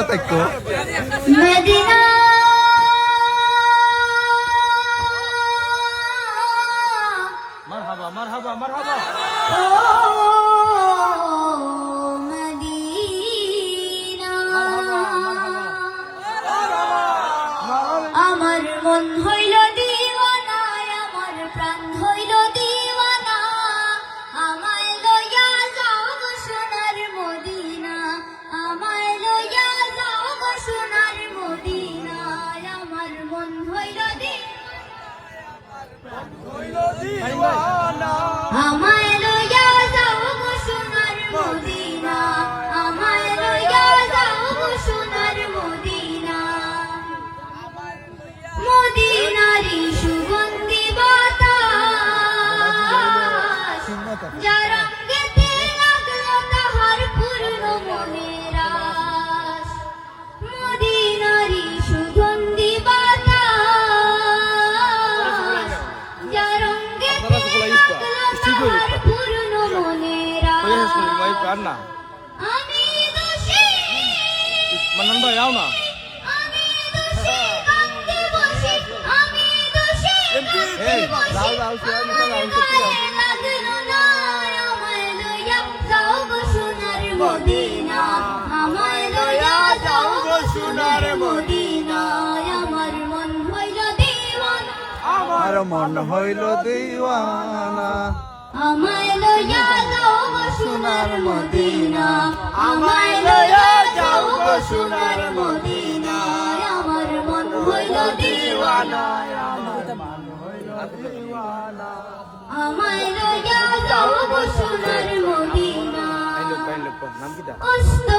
থাকো মদিনা মারহাবা মারহাবা মারহাবা ও মদিনা আমার মন হইল দিওয়ানা আমার প্রাণ হইল দিওয়ানা আমায় লইয়া যাও গো সোনার মদিনা আমায় লইয়া যাও গো সোনার মদিনা আমার মন হইল দিওয়ানা আমায় লইয়া যাও গো সোনার মদিনা আমায় লইয়া যাও গো সোনার মদিনা মদিনারি সুগন্ধি বাতাস যার অঙ্গেতে লাগলো তাহার পূর্ণ মনের আশ মদিনারি সুগন্ধি বাতাস যার অঙ্গেতে লাগলো তাহার পূর্ণ মনের আশ না আমি দোষী মানন ভাই আও না আমি দোষী কাঁদতে বসি আমি দোষী এই যাও যাও লাগলো না আমায় লইয়া যাও গো সোনার মদিনা আমায় লইয়া যাও গো সোনার মদিনা আমার মন হইল দিওয়ানা আমার মন হইল দিওয়ানা আমায় লইয়া যাও গো সোনার মদিনা আমায় লইয়া যাও গো সোনার মদিনা আমার মন হইল দিওয়ানা আমায় লইয়া যাও গো সোনার মদিনা নাম কি অস্ত